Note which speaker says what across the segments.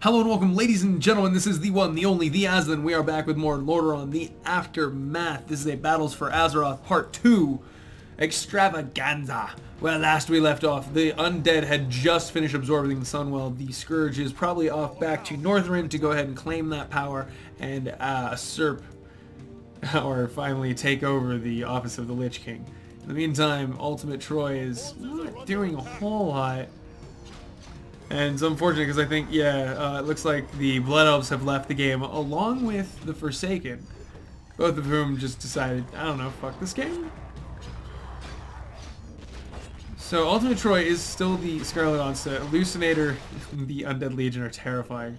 Speaker 1: Hello and welcome, ladies and gentlemen. This is the one, the only, the Azothan. We are back with more Lordaeron, the Aftermath. This is a Battles for Azeroth Part 2 Extravaganza. Well, last we left off, the undead had just finished absorbing the Sunwell. The Scourge is probably off back to Northrend to go ahead and claim that power and usurp, or finally take over the office of the Lich King. In the meantime, Ultimate Troy is not doing a whole lot. And it's unfortunate because I think, it looks like the Blood Elves have left the game along with the Forsaken. Both of whom just decided, I don't know, fuck this game. So Ultimate Troy is still the Scarlet Onset. Hallucinator, the Undead Legion are terrifying.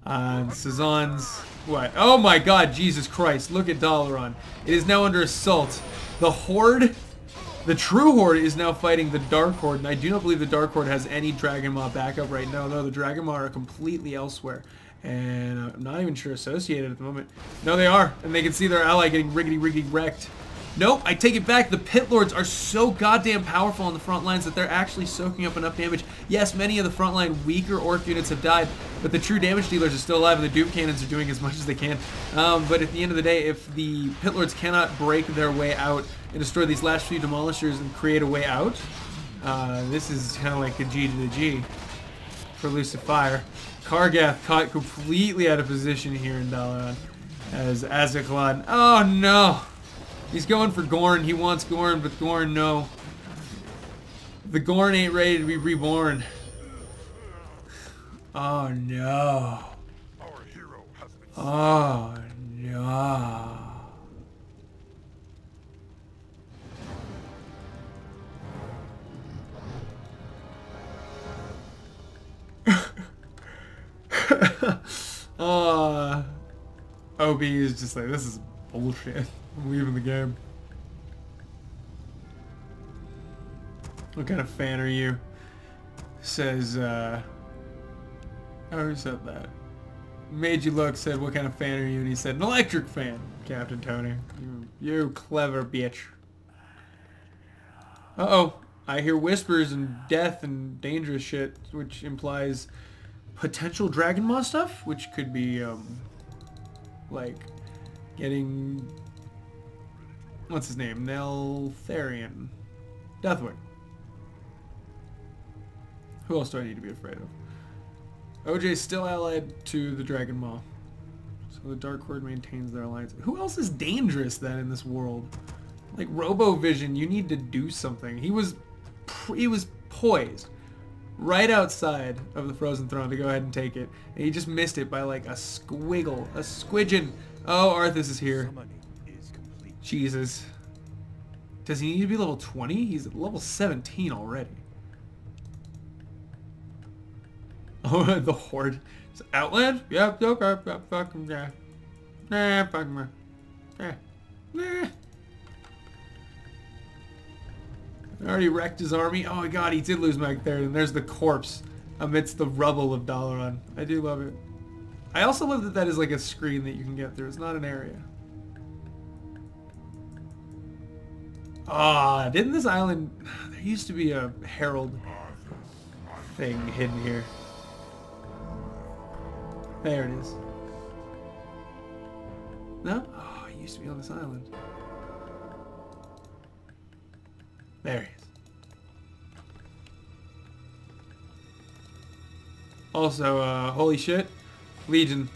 Speaker 1: Cezanne's, what? Oh my god, Jesus Christ, look at Dalaran. It is now under assault. The Horde... The True Horde is now fighting the Dark Horde, and I do not believe the Dark Horde has any Dragon Maw backup right now. No, the Dragon Maw are completely elsewhere, and I'm not even sure associated at the moment. No, they are, and they can see their ally getting riggedy wrecked. Nope, I take it back. The Pit Lords are so goddamn powerful on the front lines that they're actually soaking up enough damage. Yes, many of the frontline weaker Orc units have died, but the true damage dealers are still alive, and the Doom Cannons are doing as much as they can. But at the end of the day, if the Pit Lords cannot break their way out and destroy these last few Demolishers and create a way out, this is kind of like a G to the G for Lucifer. Kargath caught completely out of position here in Dalaran as Azeklan. Oh no! He's going for Gorn. He wants Gorn, but Gorn, no. The Gorn ain't ready to be reborn. Oh no. Oh no. OB is just like, this is bullshit. I'm leaving the game. What kind of fan are you? Says, oh, who said that? Made you look, said, what kind of fan are you? And he said, an electric fan, Captain Tony. You clever bitch. Uh-oh. I hear whispers and death and dangerous shit, which implies potential Dragon Maw stuff, which could be, like, getting... What's his name? Neltharion. Deathwing. Who else do I need to be afraid of? OJ's still allied to the Dragon Maw. So the Dark Horde maintains their alliance. Who else is dangerous then in this world? Like Robo-Vision, you need to do something. He was poised right outside of the Frozen Throne to go ahead and take it. And he just missed it by like a squiggle. A squidgen. Oh, Arthas is here. Jesus. Does he need to be level 20? He's at level 17 already. Oh, the Horde. Outland? Yep, okay, fuck him, yeah. Nah, fuck him. Nah. Already wrecked his army. Oh my god, he did lose Mike there. And there's the corpse amidst the rubble of Dalaran. I do love it. I also love that that is like a screen that you can get through. It's not an area. Ah, didn't this island... There used to be a herald thing hidden here. There it is. No? Oh, it used to be on this island. There he is. Also, holy shit. Legion.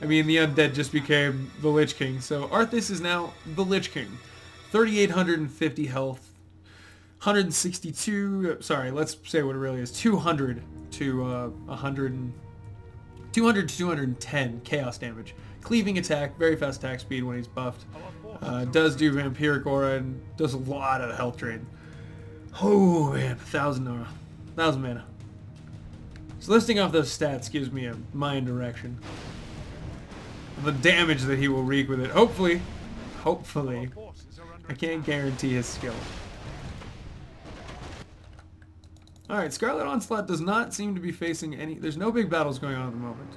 Speaker 1: I mean, the undead just became the Lich King. So Arthas is now the Lich King. 3,850 health, 162, sorry, let's say what it really is, 200 to 200 to 210 chaos damage. Cleaving attack, very fast attack speed when he's buffed. Does do vampiric aura and does a lot of health drain. Oh man, 1,000 aura, 1,000 mana. So listing off those stats gives me a mind direction. The damage that he will wreak with it, hopefully. I can't guarantee his skill. Alright, Scarlet Onslaught does not seem to be facing any... There's no big battles going on at the moment.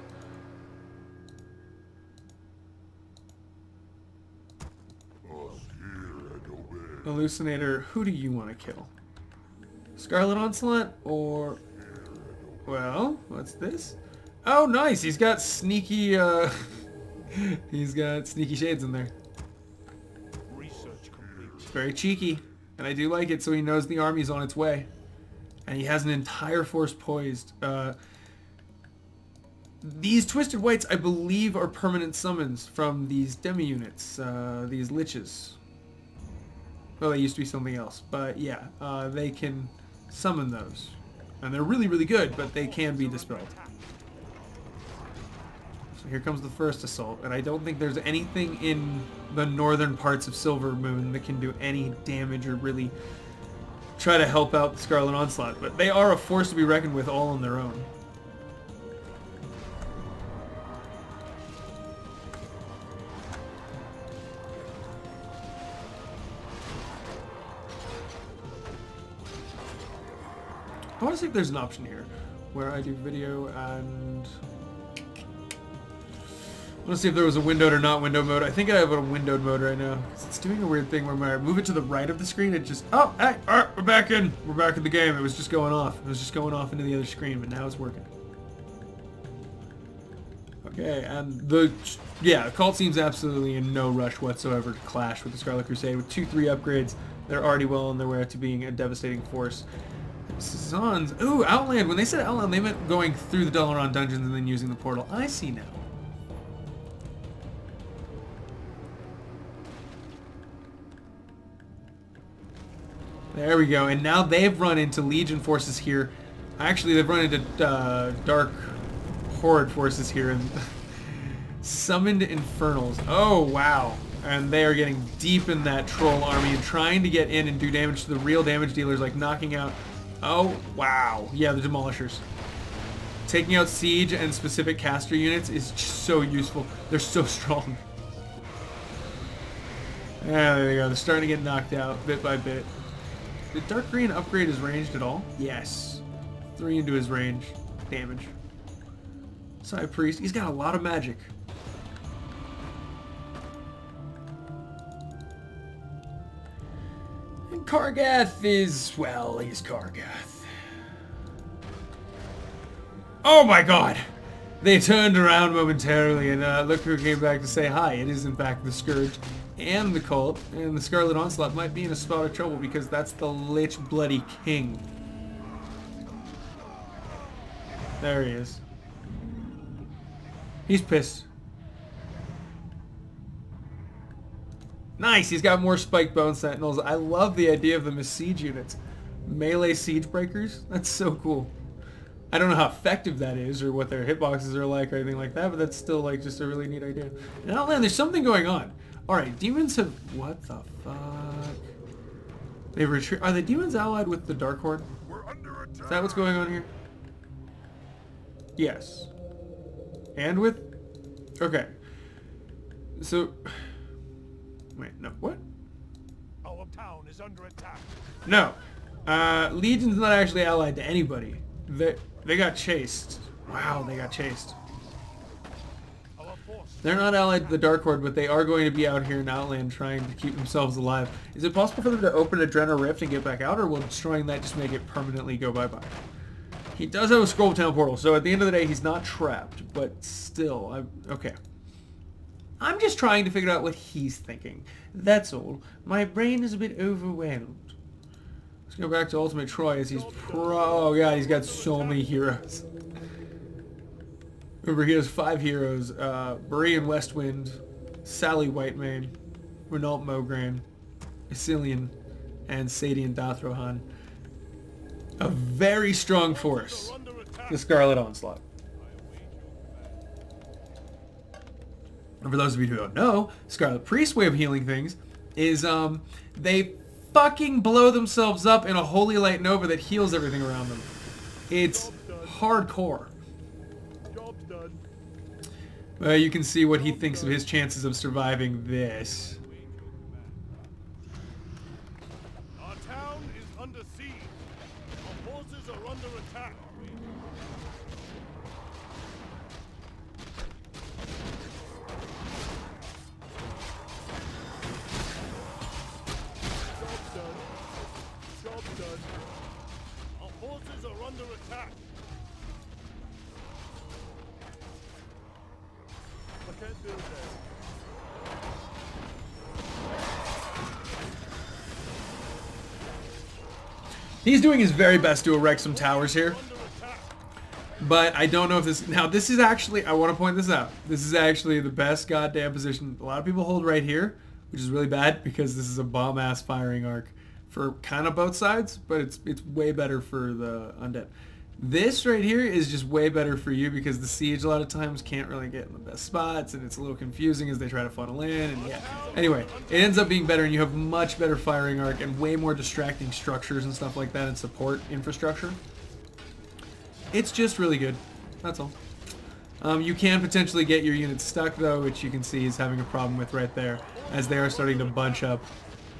Speaker 1: Hallucinator, who do you want to kill? Scarlet Onslaught or... Well, what's this? Oh, nice. He's got sneaky, he's got sneaky shades in there.
Speaker 2: Research complete.
Speaker 1: Very cheeky. And I do like it, so he knows the army's on its way. And he has an entire force poised. These Twisted Whites, I believe, are permanent summons from these demi-units, these liches. Well, they used to be something else, but yeah, they can summon those. And they're really, really good, but they can be dispelled. So here comes the first assault, and I don't think there's anything in the northern parts of Silver Moon that can do any damage or really try to help out the Scarlet Onslaught, but they are a force to be reckoned with all on their own. I want to see if there's an option here where I do video and I want to see if there was a windowed or not windowed mode. I think I have a windowed mode right now. It's doing a weird thing where when I move it to the right of the screen, it just... Oh, hey, all right, we're back in. We're back in the game. It was just going off. It was just going off into the other screen, but now it's working. Okay, and the... Yeah, Cult seems absolutely in no rush whatsoever to clash with the Scarlet Crusade. With 2-3 upgrades, they're already well on their way to being a devastating force. Sazons... Ooh, Outland. When they said Outland, they meant going through the Dalaran dungeons and then using the portal. I see now. There we go, and now they've run into Legion forces here. Actually, they've run into Dark Horde forces here and summoned Infernals. Oh, wow. And they are getting deep in that troll army and trying to get in and do damage to the real damage dealers, like knocking out... Oh, wow. Yeah, the Demolishers. Taking out Siege and specific caster units is just so useful. They're so strong. Yeah, there you go. They're starting to get knocked out bit by bit. Did Dark Green upgrade his ranged at all? Yes. 3 into his range. Damage. Psy Priest. He's got a lot of magic. And Kargath is... Well, he's Kargath. Oh my god! They turned around momentarily and look who came back to say hi. It is in fact the Scourge and the Cult, and the Scarlet Onslaught might be in a spot of trouble because that's the Lich Bloody King. There he is. He's pissed. Nice, he's got more Spike Bone Sentinels. I love the idea of them as siege units. Melee siege breakers? That's so cool. I don't know how effective that is or what their hitboxes are like or anything like that, but that's still like just a really neat idea. In Outland, there's something going on. Alright, demons have... What the fuck? They've retreated... Are the demons allied with the Dark Horde? Is that what's going on here? Yes. And with... Okay. So... Wait, no, what?
Speaker 2: Our town is under attack.
Speaker 1: No. Legion's not actually allied to anybody. They got chased. Wow, they got chased. They're not allied to the Dark Horde, but they are going to be out here in Outland trying to keep themselves alive. Is it possible for them to open a Drenna Rift and get back out, or will destroying that just make it permanently go bye-bye? He does have a Scroll Town portal, so at the end of the day, he's not trapped, but still, okay. I'm just trying to figure out what he's thinking. That's all. My brain is a bit overwhelmed. Let's go back to Ultimate Troy as he's oh god, he's got so many heroes. Remember, he has 5 heroes. Berean Westwind, Sally Whitemane, Renault Mograine, Isilian, and Sadian Dathrohan. A very strong force. The Scarlet Onslaught. And for those of you who don't know, Scarlet Priest's way of healing things is they fucking blow themselves up in a Holy Light Nova that heals everything around them. It's hardcore. You can see what he thinks of his chances of surviving this.
Speaker 2: Our town is under siege. Our forces are under attack. Job done. Job done. Our forces are under attack. can't build there.
Speaker 1: He's doing his very best to erect some towers here. But I don't know if this... Now, this is actually... I want to point this out. This is actually the best goddamn position. A lot of people hold right here, which is really bad because this is a bomb-ass firing arc for kind of both sides, but it's way better for the undead. This right here is just way better for you because the siege a lot of times can't really get in the best spots, and it's a little confusing as they try to funnel in, and yeah. Anyway, it ends up being better, and you have much better firing arc and way more distracting structures and stuff like that and support infrastructure. It's just really good. That's all. You can potentially get your units stuck, though, which you can see is having a problem with right there, as they are starting to bunch up,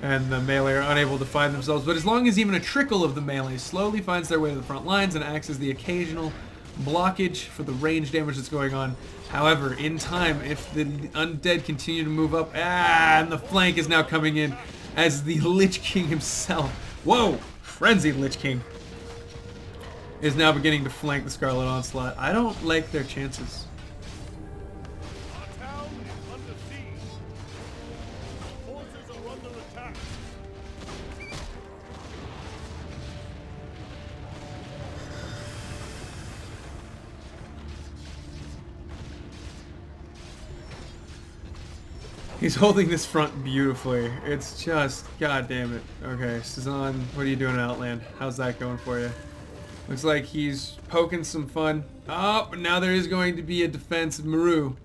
Speaker 1: and the melee are unable to find themselves. But as long as even a trickle of the melee slowly finds their way to the front lines and acts as the occasional blockage for the range damage that's going on. However, in time, if the undead continue to move up, and the flank is now coming in as the Lich King himself, whoa, frenzied Lich King, is now beginning to flank the Scarlet Onslaught. I don't like their chances.
Speaker 2: Our town is under siege. Our forces are under attack.
Speaker 1: He's holding this front beautifully. It's just, god damn it. Okay, Sazan, what are you doing in Outland? How's that going for you? Looks like he's poking some fun. Oh, but now there is going to be a defense of Maru.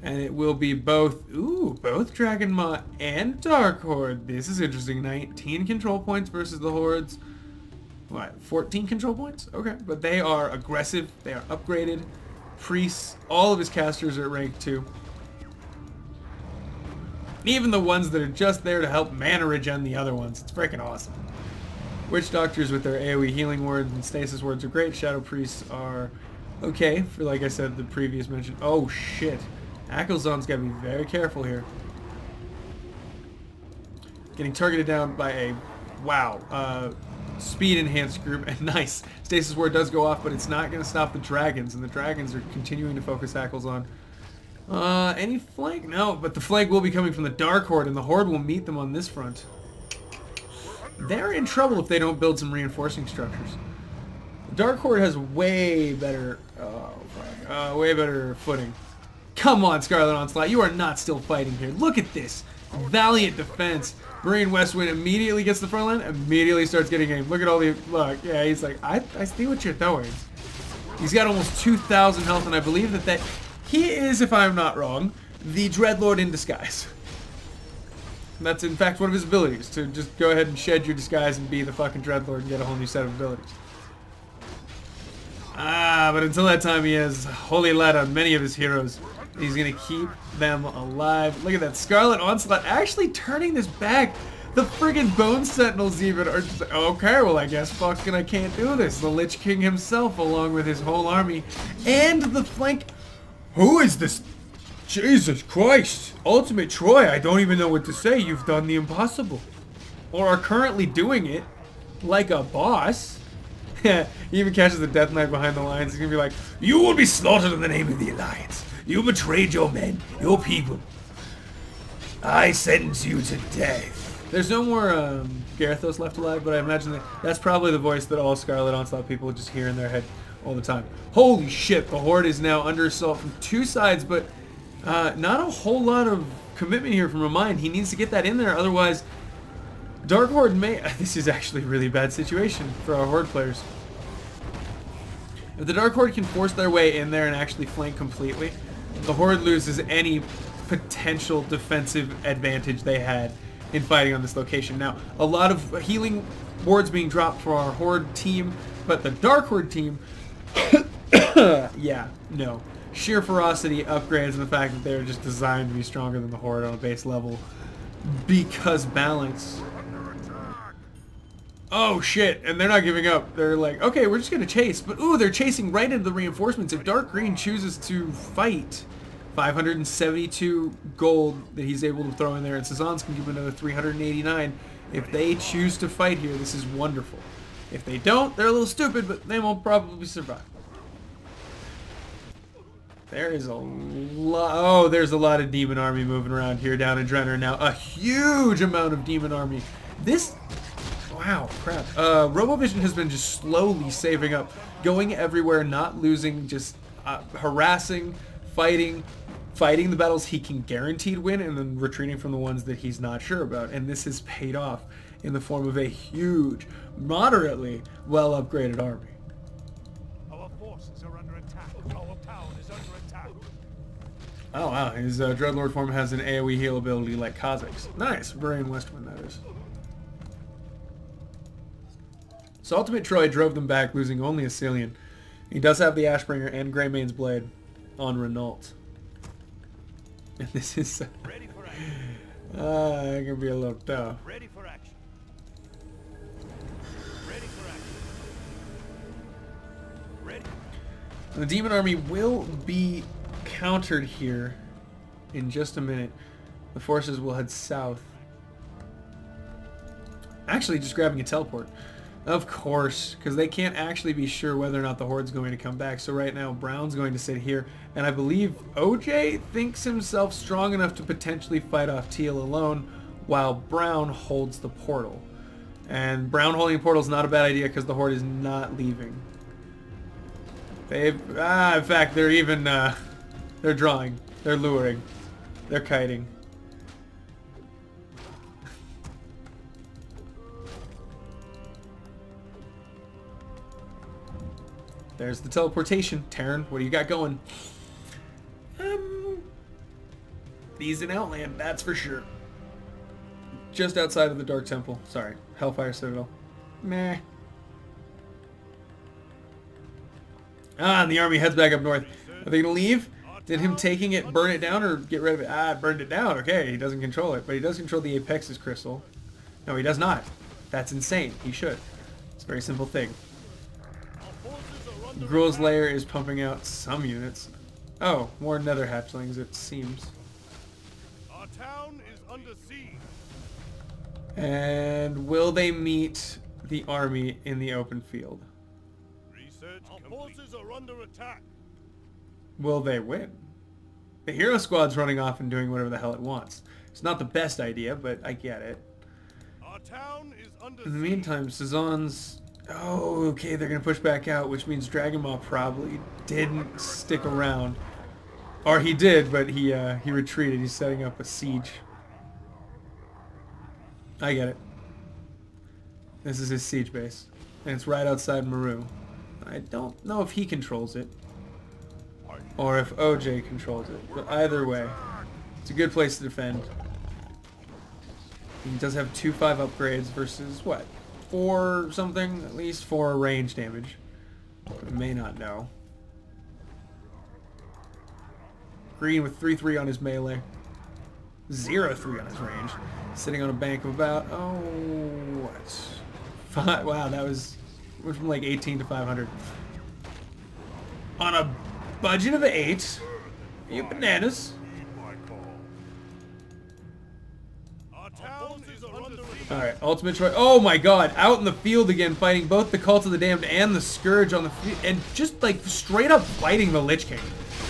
Speaker 1: And it will be both, both Dragon Maw and Dark Horde. This is interesting. 19 control points versus the Hordes. What, 14 control points? Okay, but they are aggressive. They are upgraded. Priests, all of his casters are at rank 2. Even the ones that are just there to help mana regen the other ones. It's freaking awesome. Witch Doctors with their AoE healing wards and stasis wards are great. Shadow Priests are okay for, like I said, the previous mention. Oh shit. Akelzon's got to be very careful here. Getting targeted down by a, wow, speed enhanced group. And nice. Stasis ward does go off, but it's not going to stop the dragons. And the dragons are continuing to focus Akelzon. Any flank? No, but the flank will be coming from the Dark Horde, and the Horde will meet them on this front. They're in trouble if they don't build some reinforcing structures. The Dark Horde has way better, way better footing. Come on, Scarlet Onslaught, you are not still fighting here. Look at this. Valiant defense. Marine Westwind immediately gets the front line, immediately starts getting aimed. Look at all the, look, yeah, he's like, I see what you're doing. He's got almost 2,000 health, and I believe that he is, if I'm not wrong, the Dreadlord in disguise. That's in fact one of his abilities, to just go ahead and shed your disguise and be the fucking Dreadlord and get a whole new set of abilities. But until that time he has Holy Light on many of his heroes. He's gonna keep them alive. Look at that, Scarlet Onslaught actually turning this back. The friggin' Bone Sentinels even are just like, okay, well I guess fucking I can't do this. The Lich King himself along with his whole army and the flank. Who is this? Jesus Christ! Ultimate Troy, I don't even know what to say. You've done the impossible. Or are currently doing it like a boss. He even catches the Death Knight behind the lines. He's gonna be like, you will be slaughtered in the name of the Alliance. You betrayed your men, your people. I sentence you to death. There's no more Garethos left alive, but I imagine that's probably the voice that all Scarlet Onslaught people just hear in their head all the time. Holy shit, the Horde is now under assault from two sides, but not a whole lot of commitment here from Remind. He needs to get that in there, otherwise Dark Horde may... This is actually a really bad situation for our Horde players. If the Dark Horde can force their way in there and actually flank completely, the Horde loses any potential defensive advantage they had in fighting on this location. Now, a lot of healing wards being dropped for our Horde team, but the Dark Horde team... yeah, no. Sheer ferocity, upgrades, and the fact that they're just designed to be stronger than the Horde on a base level. Because balance. Oh shit, and they're not giving up. They're like, okay, we're just gonna chase. But ooh, they're chasing right into the reinforcements. If Dark Green chooses to fight, 572 gold that he's able to throw in there, and Sazans can give him another 389. If they choose to fight here, this is wonderful. If they don't, they're a little stupid, but they won't probably survive. There is a lot. Oh, there's a lot of demon army moving around here down in Drenner now. A huge amount of demon army. This, wow, crap. Robovision has been just slowly saving up, going everywhere, not losing, just harassing, fighting the battles he can guaranteed win, and then retreating from the ones that he's not sure about. And this has paid off in the form of a huge, moderately well upgraded army.
Speaker 2: Our forces are under attack. Our town is under attack.
Speaker 1: Oh wow, his Dreadlord form has an AoE heal ability like Kazakh's. Nice, Bavarian Westwind that is. So Ultimate Troy drove them back, losing only a Cillian. He does have the Ashbringer and Greymane's Blade on Renault. And this is
Speaker 2: Ready for action.
Speaker 1: it can be a little tough.
Speaker 2: Ready for action. Ready for action. Ready.
Speaker 1: The Demon Army will be countered here in just a minute. The forces will head south. Actually, just grabbing a teleport. Of course, because they can't actually be sure whether or not the Horde's going to come back. So right now, Brown's going to sit here. And I believe OJ thinks himself strong enough to potentially fight off Teal alone, while Brown holds the portal. And Brown holding the portal is not a bad idea because the Horde is not leaving. They've, in fact, they're even, they're drawing, they're luring, they're kiting. There's the teleportation. Terran, what do you got going? He's in Outland, that's for sure. Just outside of the Dark Temple. Sorry, Hellfire Citadel. Meh. And the army heads back up north. Are they gonna leave? Did him taking it burn it down or get rid of it? It burned it down. Okay, he doesn't control it, but he does control the Apex crystal. No, he does not. That's insane. He should. It's a very simple thing. Gruul's Lair is pumping out some units. Oh, more nether hatchlings, it seems.
Speaker 2: Our town is under siege.
Speaker 1: And will they meet the army in the open field?
Speaker 2: Research complete. Our forces are under attack.
Speaker 1: Will they win? The hero squad's running off and doing whatever the hell it wants. It's not the best idea, but I get it.
Speaker 2: Our town is under
Speaker 1: In the meantime, Sazon's... Oh, okay, they're going to push back out, which means Dragon Maw probably didn't stick around. Or he did, but he retreated. He's setting up a siege. I get it. This is his siege base. And it's right outside Maru. I don't know if he controls it. Or if OJ controls it. But either way, it's a good place to defend. He does have 2/5 upgrades versus, what? 4 something? At least 4 range damage. I may not know. Green with 3/3 on his melee. 0/3 on his range. Sitting on a bank of about, oh, what? 5, wow, that went from like 18 to 500. On a budget of 8. Are you bananas? Alright, Ultimate Troy. Oh my god, out in the field again, fighting both the Cult of the Damned and the Scourge on the field. And just like straight up fighting the Lich King.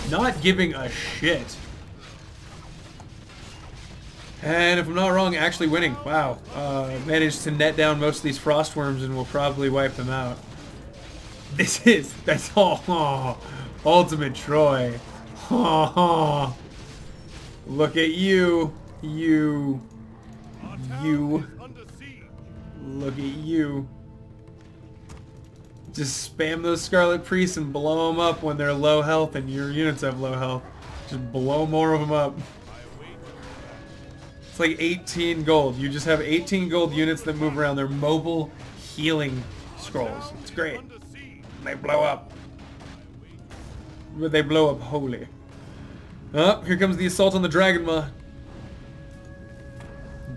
Speaker 1: Not giving a shit. And if I'm not wrong, actually winning. Wow. Managed to net down most of these Frostworms and will probably wipe them out. That's all. Oh, Ultimate Troy. Oh, look at you. You. Look at you. Just spam those Scarlet Priests and blow them up when they're low health and your units have low health. Just blow more of them up. It's like 18 gold. You just have 18 gold units that move around. They're mobile healing scrolls. It's great. They blow up. But they blow up wholly. Oh, here comes the assault on the Dragon Maw.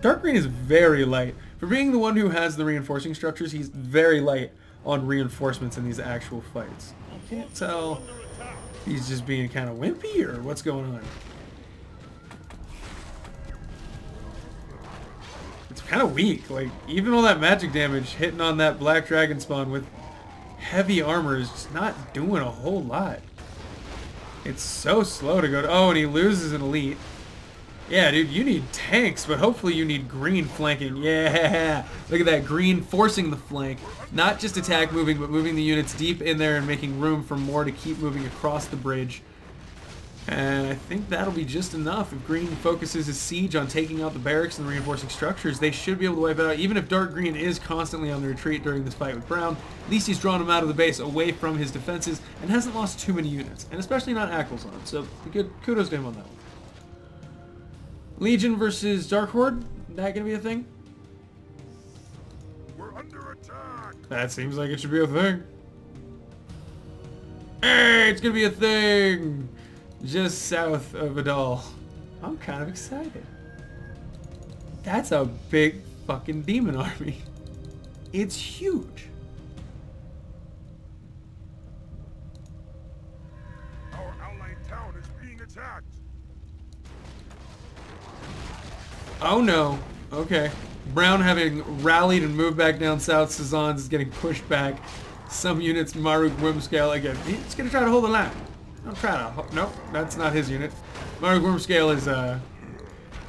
Speaker 1: Dark Green is very light. For being the one who has the reinforcing structures, he's very light on reinforcements in these actual fights. I can't tell if he's just being kind of wimpy or what's going on. It's kind of weak. Like, even all that magic damage hitting on that black dragon spawn with heavy armor is just not doing a whole lot. It's so slow to go to... Oh, and he loses an elite. Yeah, dude, you need tanks, but hopefully you need green flanking. Yeah! Look at that, green forcing the flank. Not just attack moving, but moving the units deep in there and making room for more to keep moving across the bridge. And I think that'll be just enough. If green focuses his siege on taking out the barracks and the reinforcing structures, they should be able to wipe it out. Even if dark green is constantly on the retreat during this fight with brown, at least he's drawn him out of the base away from his defenses and hasn't lost too many units, and especially not Ackel's on. So good, kudos to him on that one. Legion versus Dark Horde, that gonna be a thing?
Speaker 2: We're under attack.
Speaker 1: That seems like it should be a thing. Hey, it's gonna be a thing! Just south of Adal. I'm kind of excited. That's a big fucking demon army. It's huge.
Speaker 2: Our allied town is being attacked.
Speaker 1: Oh no. Okay. Brown having rallied and moved back down south. Sazans is getting pushed back. Some units, Maruk Wimscale again. He's gonna try to hold the line. Don't try to. Nope, that's not his unit. Maruk Wimscale is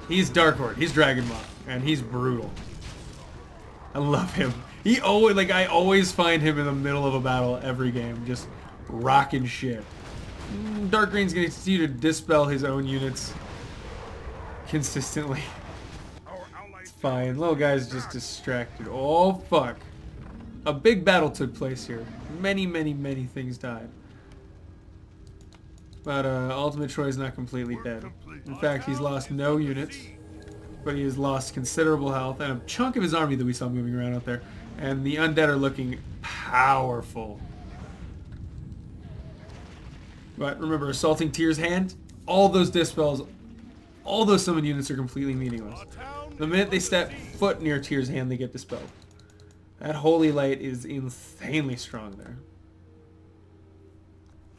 Speaker 1: he's Dark Horde. He's Dragon Moth, and he's brutal. I love him. He always I always find him in the middle of a battle every game, just rocking shit. Dark Green's gonna continue to dispel his own units consistently. It's fine. Little guy's just distracted. Oh fuck. A big battle took place here. Many, many, many things died. But Ultimate Troy's not completely dead. In fact, he's lost no units, but he has lost considerable health and a chunk of his army that we saw moving around out there. And the undead are looking powerful. But remember, Assaulting Tyr's Hand, all those dispels, all those summon units are completely meaningless. The minute they step foot near Tyr's Hand, they get dispelled. That Holy Light is insanely strong there.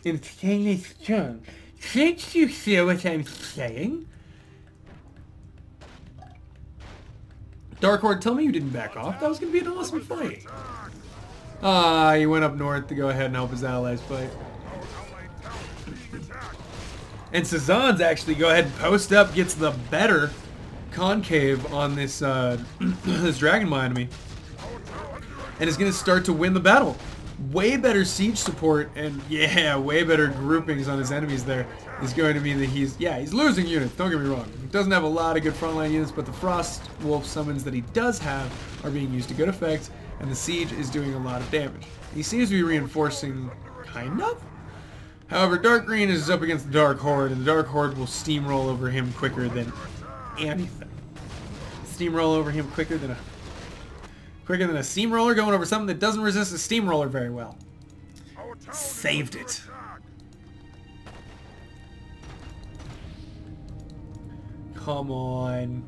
Speaker 1: Insanely strong. Can't you hear what I'm saying? Dark Horde, tell me you didn't back off. That was going to be an awesome fight. Ah, he went up north to go ahead and help his allies fight. And Sazan's actually go ahead and post up, gets the better concave on this this Dragon Mine enemy. And is going to start to win the battle. Way better siege support and yeah, way better groupings on his enemies there is going to mean that he's losing units, don't get me wrong. He doesn't have a lot of good frontline units, but the Frost Wolf summons that he does have are being used to good effect, and the siege is doing a lot of damage. He seems to be reinforcing, kind of? However, Dark Green is up against the Dark Horde, and the Dark Horde will steamroll over him quicker than anything. Steamroll over him quicker than a steamroller going over something that doesn't resist a steamroller very well. Saved it. Come on.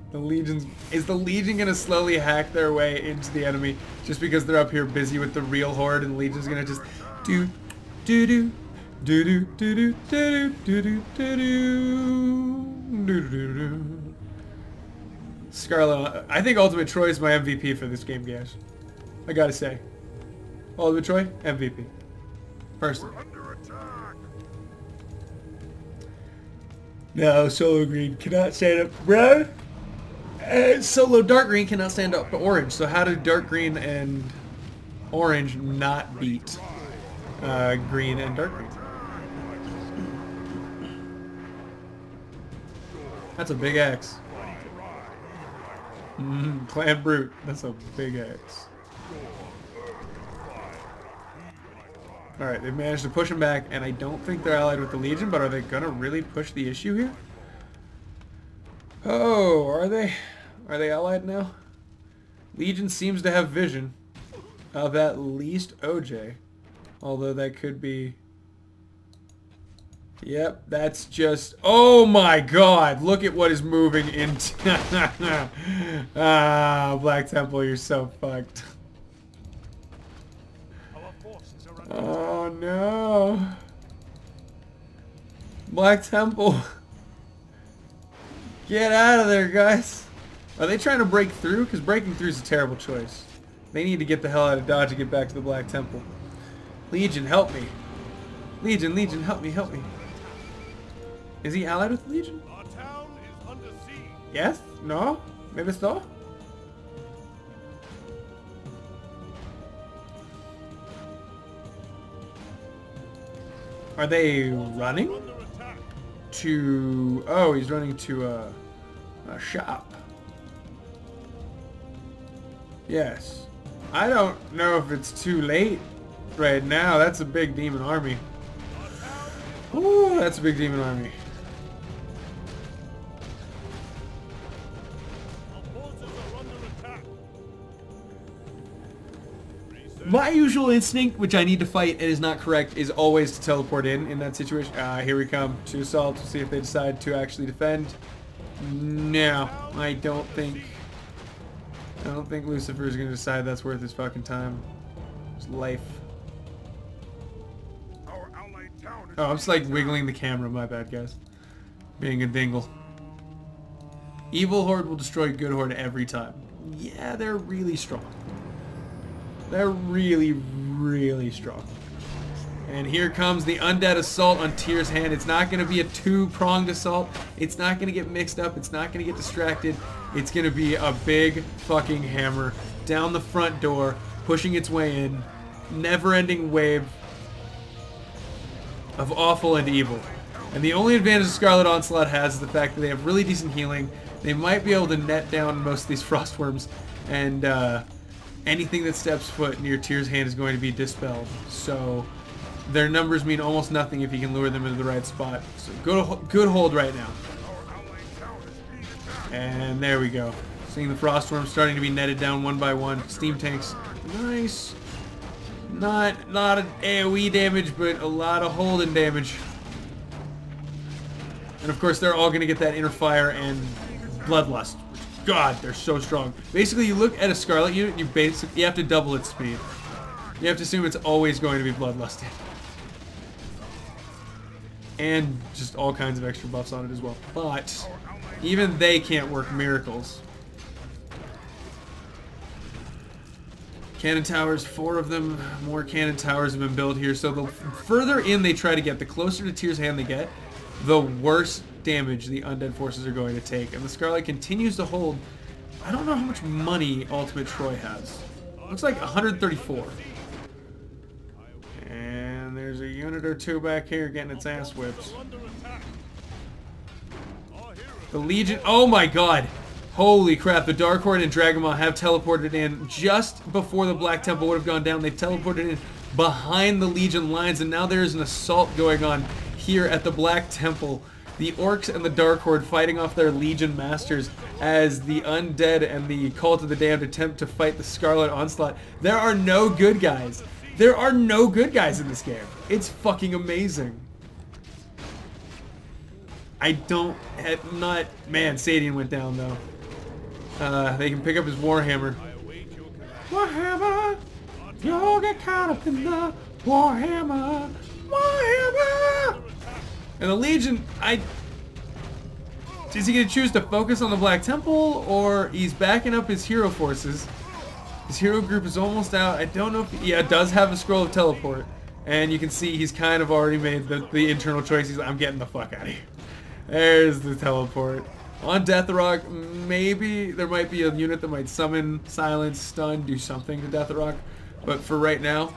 Speaker 1: Is the Legion gonna slowly hack their way into the enemy just because they're up here busy with the real Horde, and the Legion's gonna just do do do do do do do do do do do do. Scarlet, I think Ultimate Troy is my MVP for this game, guys. I gotta say. Ultimate Troy, MVP. Personally. No, Solo Green cannot stand up, bro. Solo Dark Green cannot stand up to Orange. So how did Dark Green and Orange not beat Green and Dark Green? That's a big X. Clan Brute. That's a big X. Alright, they've managed to push him back, and I don't think they're allied with the Legion, but are they gonna really push the issue here? Oh, are they? Are they allied now? Legion seems to have vision of at least OJ. Although that could be... Yep, that's just... Oh my god! Look at what is moving into... Ah, Black Temple, you're so fucked. Oh no. Black Temple. Get out of there, guys. Are they trying to break through? Because breaking through is a terrible choice. They need to get the hell out of Dodge to get back to the Black Temple. Legion, help me. Legion, help me, help me. Is he allied with the Legion?
Speaker 2: Our town is under siege.
Speaker 1: Yes? No? Maybe so? Are they running
Speaker 2: Under attack.
Speaker 1: to... Oh, he's running to a shop. Yes. I don't know if it's too late right now. That's a big demon army. Ooh, that's a big demon army.
Speaker 2: Our forces are under attack.
Speaker 1: My usual instinct, which I need to fight and is not correct, is always to teleport in that situation. Here we come to assault to see if they decide to actually defend. No, I don't think Lucifer is going to decide that's worth his fucking time. His life.
Speaker 2: Our allied town is
Speaker 1: Oh, I'm just like wiggling the camera. My bad, guys. Being a dingle. Evil Horde will destroy Good Horde every time. Yeah, they're really strong. They're really, really strong. And here comes the undead assault on Tyr's hand. It's not going to be a two-pronged assault. It's not going to get mixed up. It's not going to get distracted. It's going to be a big fucking hammer down the front door, pushing its way in. Never-ending wave of awful and evil. And the only advantage Scarlet Onslaught has is the fact that they have really decent healing. They might be able to net down most of these frostworms, and anything that steps foot near Tyr's hand is going to be dispelled. So their numbers mean almost nothing if you can lure them into the right spot. So good hold right now. And there we go. Seeing the frostworms starting to be netted down one by one. Steam tanks. Nice. Not an AoE damage, but a lot of holding damage. And of course, they're all going to get that inner fire and bloodlust. God, they're so strong. Basically, you look at a Scarlet unit, and you have to double its speed. You have to assume it's always going to be bloodlusted. And just all kinds of extra buffs on it as well. But even they can't work miracles. Cannon towers, 4 of them. More cannon towers have been built here. So the further in they try to get, the closer to Tyr's hand they get, the worse damage the undead forces are going to take. And the Scarlet continues to hold. I don't know how much money Ultimate Troy has. Looks like 134. And there's a unit or two back here getting its ass whipped. The Legion, oh my god! Holy crap, the Dark Horde and Dragonmaw have teleported in just before the Black Temple would have gone down. They've teleported in behind the Legion lines, and now there's an assault going on here at the Black Temple. The Orcs and the Dark Horde fighting off their Legion Masters as the Undead and the Cult of the Damned attempt to fight the Scarlet Onslaught. There are no good guys. There are no good guys in this game. It's fucking amazing. Man, Sadian went down though. They can pick up his Warhammer. Warhammer! You'll get caught up in the Warhammer! Warhammer! And the Legion, is he going to choose to focus on the Black Temple, or he's backing up his hero forces? His hero group is almost out. I don't know if... Yeah, it does have a scroll of teleport. And you can see he's kind of already made the internal choice. He's like, I'm getting the fuck out of here. There's the teleport. On Deathrock, maybe there might be a unit that might summon, silence, stun, do something to Deathrock. But for right now,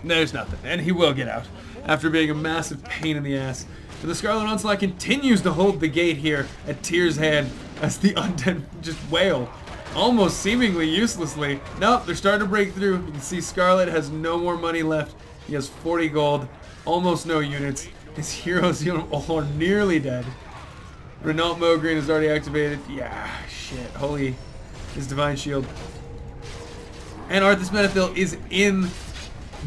Speaker 1: there's nothing. And he will get out after being a massive pain in the ass. And the Scarlet Onslaught continues to hold the gate here at Tyr's hand as the undead just wail. Almost seemingly uselessly. Nope, they're starting to break through. You can see Scarlet has no more money left. He has 40 gold, almost no units. His heroes are nearly dead. Renault Mogren is already activated. Yeah, shit. Holy, his Divine Shield. And Arthas Menethil is in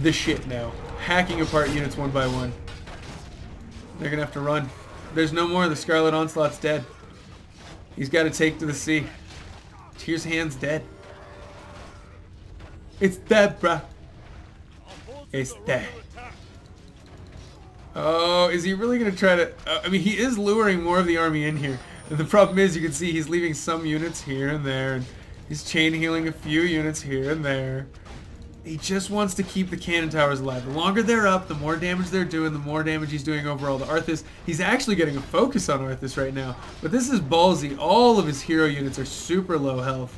Speaker 1: the shit now. Hacking apart units one by one. They're going to have to run. There's no more. The Scarlet Onslaught's dead. He's got to take to the sea. Tyr's hand's dead. It's dead, bruh. It's dead. Oh, is he really going to try to... I mean, he is luring more of the army in here. And the problem is, you can see he's leaving some units here and there. And he's chain healing a few units here and there. He just wants to keep the cannon towers alive. The longer they're up, the more damage they're doing, the more damage he's doing overall to Arthas. He's actually getting a focus on Arthas right now. But this is ballsy. All of his hero units are super low health.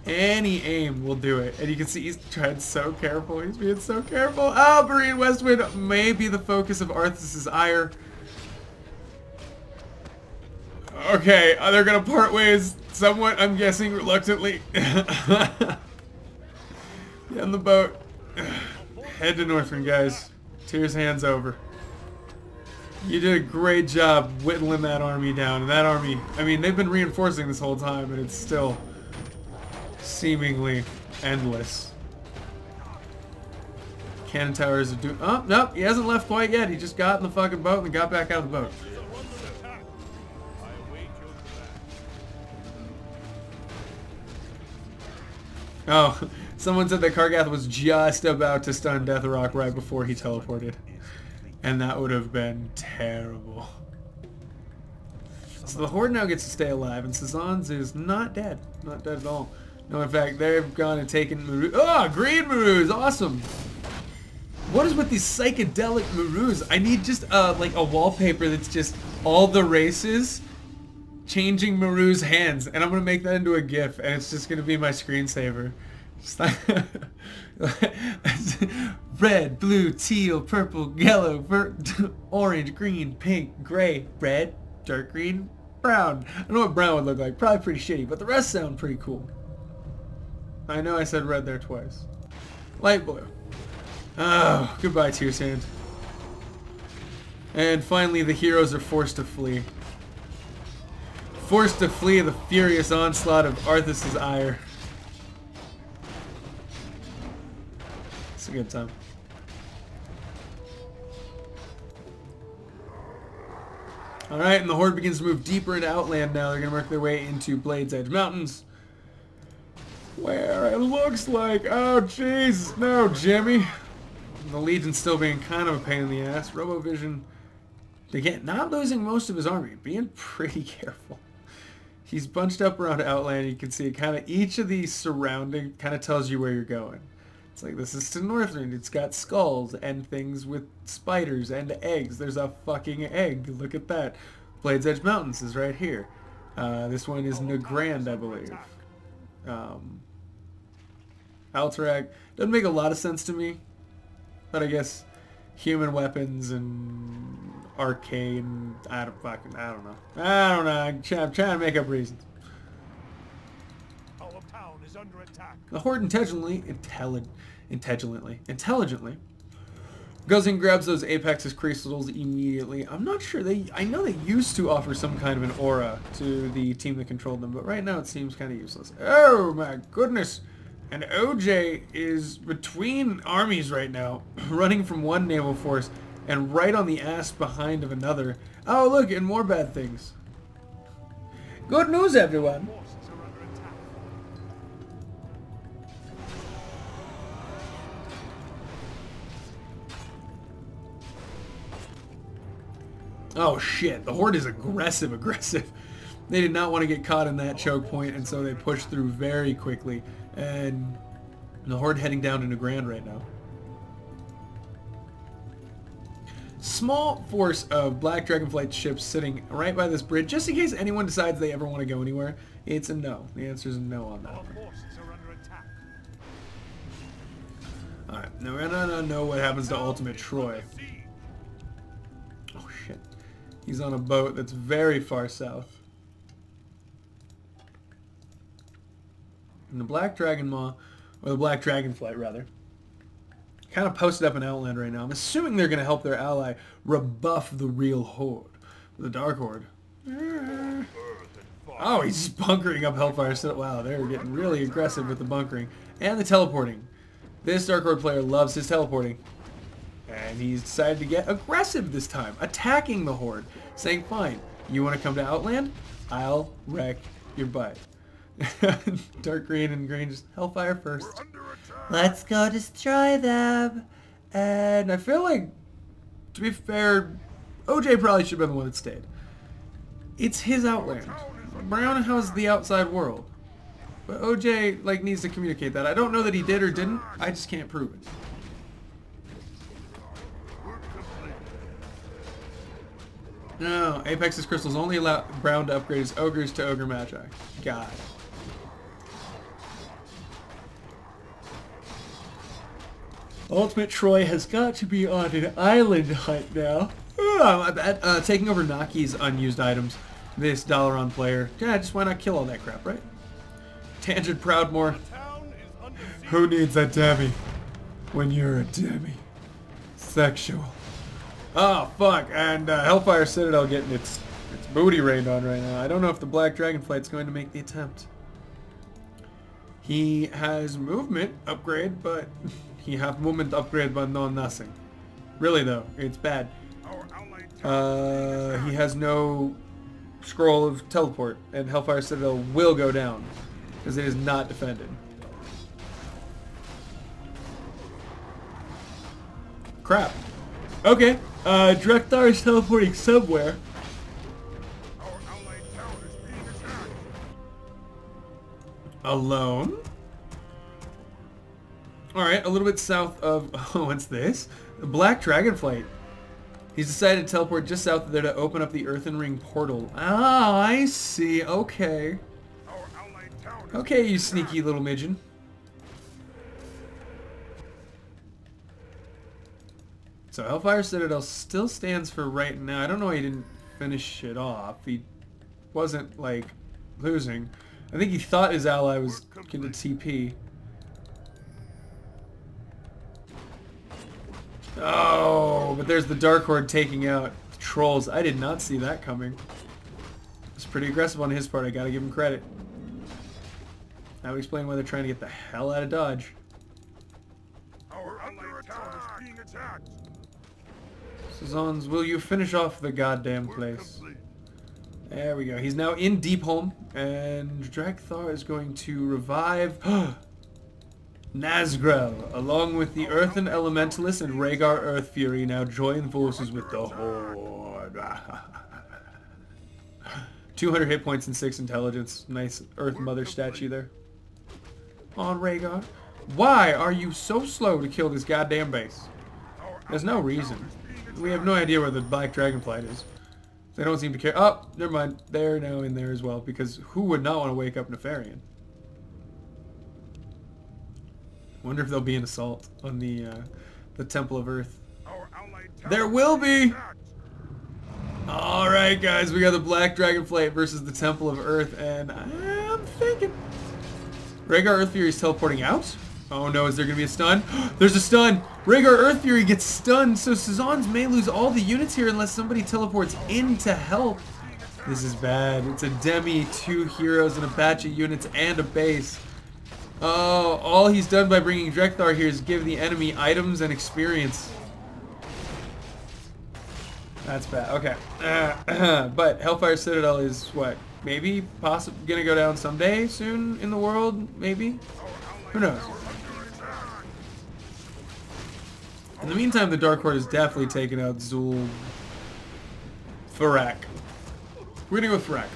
Speaker 1: Any aim will do it. And you can see he's trying so careful. He's being so careful. Oh, Marine Westwind may be the focus of Arthas' ire. Okay, they're going to part ways somewhat, I'm guessing, reluctantly. Get on the boat. Head to Northrend, guys. Tyr's hands over. You did a great job whittling that army down. And that army, I mean, they've been reinforcing this whole time, and it's still seemingly endless. Cannon towers are doing... Oh, nope, he hasn't left quite yet. He just got in the fucking boat and got back out of the boat. Oh, someone said that Kargath was just about to stun Deathrock right before he teleported. And that would have been terrible. So the Horde now gets to stay alive, and Sazan's is not dead. Not dead at all. No, in fact, they've gone and taken Maru. Oh, green Marus! Awesome! What is with these psychedelic Marus? I need just like a wallpaper that's just all the races changing Maru's hands, and I'm gonna make that into a GIF, and it's just gonna be my screensaver. Just like red, blue, teal, purple, yellow, orange, green, pink, gray, red, dark green, brown. I don't know what brown would look like. Probably pretty shitty, but the rest sound pretty cool. I know I said red there twice. Light blue. Oh, goodbye, Tyr's hand. And finally, the heroes are forced to flee. Forced to flee the furious onslaught of Arthas' ire. It's a good time. Alright, and the Horde begins to move deeper into Outland now. They're going to work their way into Blade's Edge Mountains. Where it looks like... Oh, jeez. No, Jimmy. The Legion's still being kind of a pain in the ass. Robovision, again, not losing most of his army. Being pretty careful. He's bunched up around Outland. You can see kind of each of these surrounding kind of tells you where you're going. It's like, this is to Northrend. It's got skulls and things with spiders and eggs. There's a fucking egg. Look at that. Blade's Edge Mountains is right here. This one is Nagrand, I believe. Alterac doesn't make a lot of sense to me. But I guess human weapons and arcade, I don't know. I'm trying to make up reasons.
Speaker 2: Our town is under attack.
Speaker 1: The Horde intelligently goes and grabs those Ep.6 crystals immediately. I'm not sure I know they used to offer some kind of an aura to the team that controlled them, but right now it seems kind of useless. Oh my goodness. And OJ is between armies right now, running from one naval force and right on the ass behind of another. Oh, look, and more bad things. Good news, everyone. Oh, shit. The Horde is aggressive. They did not want to get caught in that choke point, and so they pushed through very quickly. And the Horde heading down to Nagrand right now. Small force of Black Dragonflight ships sitting right by this bridge, just in case anyone decides they ever want to go anywhere. It's a no. The answer is no on that.
Speaker 2: Our forces are under attack.
Speaker 1: Alright, now we're gonna know what happens to Ultimate Troy. Oh shit. He's on a boat that's very far south. And the Black Dragon Maw, or the Black Dragonflight rather, kind of posted up in Outland right now. I'm assuming they're going to help their ally rebuff the real Horde. The Dark Horde. Oh, he's just bunkering up Hellfire. So, wow, they're getting really aggressive with the bunkering. And the teleporting. This Dark Horde player loves his teleporting. And he's decided to get aggressive this time. Attacking the Horde. Saying, fine, you want to come to Outland? I'll wreck your butt. Dark green and green, just Hellfire first. Let's go destroy them. And I feel like, to be fair, OJ probably should have been the one that stayed. It's his Outland. Brown has the outside world. But OJ, like, needs to communicate that. I don't know that he did or didn't. I just can't prove it. No, Apex crystals only allow Brown to upgrade his ogres to ogre magi. God. Ultimate Troy has got to be on an island hunt now. Oh, my bad. Taking over Naki's unused items. This Dalaran player. Yeah, just why not kill all that crap, right? Tangent Proudmore. Who needs a demi when you're a demi? Sexual. Oh, fuck. And Hellfire Citadel getting its booty rained on right now. I don't know if the Black Dragonflight's going to make the attempt. He has movement upgrade, but he have movement upgrade, but no nothing. Really, though, it's bad. He has no scroll of teleport, and Hellfire Citadel will go down because it is not defended. Crap. Okay. Drekthar is teleporting somewhere. Alone. Alright, a little bit south of... Oh, what's this? The Black Dragonflight. He's decided to teleport just south of there to open up the Earthen Ring portal. Oh, I see. Okay. Okay, you sneaky little midget. So Hellfire Citadel still stands for right now. I don't know why he didn't finish it off. He wasn't, like, losing. I think he thought his ally was going to TP. Oh, but there's the Dark Horde taking out the trolls. I did not see that coming. It's pretty aggressive on his part. I gotta give him credit. That would explain why they're trying to get the hell out of Dodge.
Speaker 2: Our allied town is being attacked.
Speaker 1: Sazons, will you finish off the goddamn place? There we go. He's now in Deepholm, and Drekthar is going to revive Nazgrel, along with the Earthen Elementalist and Rhaegar Earthfury, now join forces with the Horde. 200 hit points and 6 intelligence. Nice Earth Mother statue there. On Rhaegar. Why are you so slow to kill this goddamn base? There's no reason. We have no idea where the Black Dragonflight is. They don't seem to care. Oh, never mind. They're now in there as well, because who would not want to wake up Nefarian? Wonder if there'll be an assault on the Temple of Earth. There will be! Alright guys, we got the Black Dragonflight versus the Temple of Earth, and I'm thinking... Rhaegar Earthfury is teleporting out? Oh no, is there going to be a stun? There's a stun! Rhaegar Earthfury gets stunned, so Sazons may lose all the units here unless somebody teleports in to help. This is bad. It's a demi, 2 heroes, and a batch of units, and a base. Oh, all he's done by bringing Drekthar here is give the enemy items and experience. That's bad. Okay. But Hellfire Citadel is what? Maybe possibly gonna go down someday soon in the world? Maybe? Who knows? In the meantime, the Dark Horde has definitely taken out Zul Farak. We're gonna go with Farak.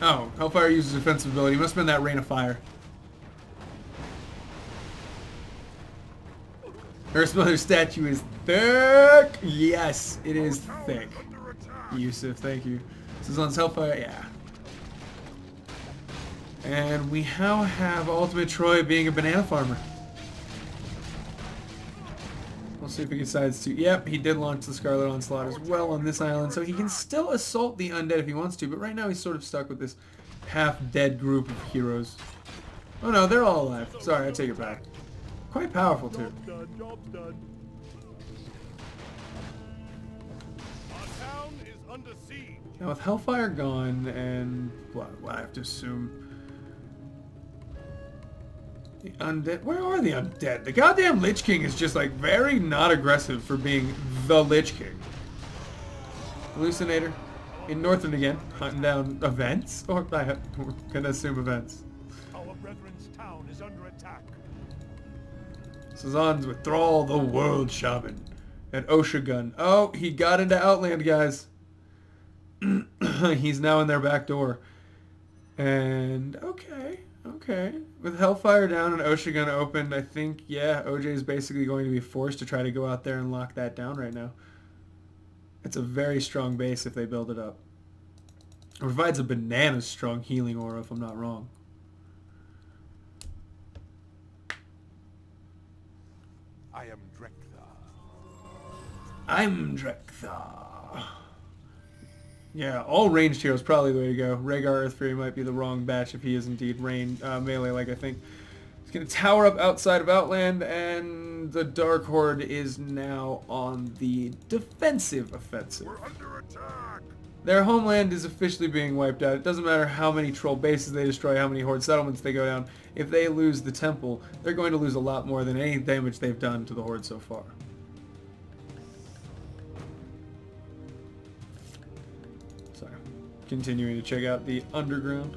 Speaker 1: Oh, Hellfire uses defensive ability. Must have been that Rain of Fire. Earth's Mother statue is thick! Yes, it is thick. Yusuf, thank you. This is on Hellfire, yeah. And we now have Ultimate Troy being a banana farmer. We'll see if he decides to. Yep, he did launch the Scarlet Onslaught as well on this island, so he can still assault the undead if he wants to, but right now he's sort of stuck with this half-dead group of heroes. Oh no, they're all alive. Sorry, I take it back. Quite powerful too.
Speaker 2: Job's done. Our town is under siege.
Speaker 1: Now with Hellfire gone and what I have to assume the undead. Where are the undead? The goddamn Lich King is just like very not aggressive for being the Lich King. Hallucinator in Northern again, hunting down events, or we're gonna assume events.
Speaker 2: Our brethren's town is under attack.
Speaker 1: Sazons with Thrall, the World Shaman, and Oshagun. Oh, he got into Outland, guys. He's now in their back door. And, okay. With Hellfire down and Oshigun opened, I think, yeah, OJ is basically going to be forced to try to go out there and lock that down right now. It's a very strong base if they build it up. It provides a bananas strong healing aura, if I'm not wrong.
Speaker 2: I am Drekthar.
Speaker 1: I'm Drekthar. Yeah, all ranged heroes probably the way to go. Rhaegar Earthfury might be the wrong batch if he is indeed melee like I think. He's going to tower up outside of Outland, and the Dark Horde is now on the defensive offensive.
Speaker 2: We're under attack.
Speaker 1: Their homeland is officially being wiped out. It doesn't matter how many troll bases they destroy, how many horde settlements they go down. If they lose the temple, they're going to lose a lot more than any damage they've done to the horde so far. Sorry. Continuing to check out the underground.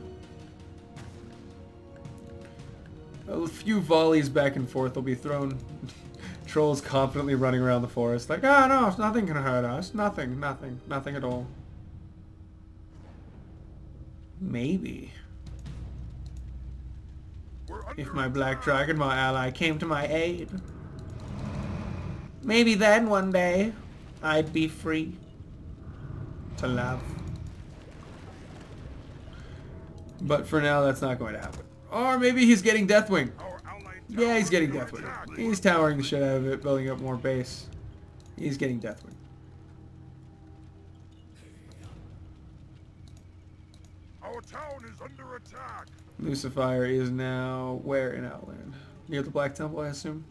Speaker 1: A few volleys back and forth will be thrown. Trolls confidently running around the forest like, ah, no, nothing can hurt us. Nothing at all. Maybe. If my black dragon, my ally, came to my aid. Maybe then one day I'd be free to love. But for now, that's not going to happen. Or maybe he's getting Deathwing. Yeah, he's getting Deathwing. He's towering the shit out of it, building up more base. He's getting Deathwing.
Speaker 2: Our town is under attack.
Speaker 1: Lucifer is now where in Outland? Near the Black Temple, I assume.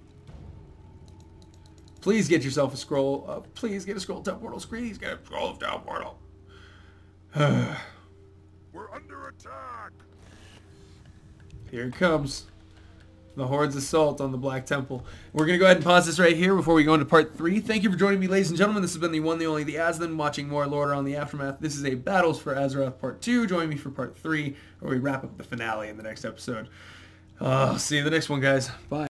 Speaker 1: Please get yourself a scroll. Please get a scroll of town portal. Please get a scroll of town portal.
Speaker 2: We're under attack.
Speaker 1: Here it comes. The Horde's assault on the Black Temple. We're going to go ahead and pause this right here before we go into part 3. Thank you for joining me, ladies and gentlemen. This has been the one, the only, the Azothan, watching more Lordaeron on the Aftermath. This is a Battles for Azeroth part 2. Join me for part 3, where we wrap up the finale in the next episode. See you in the next one, guys. Bye.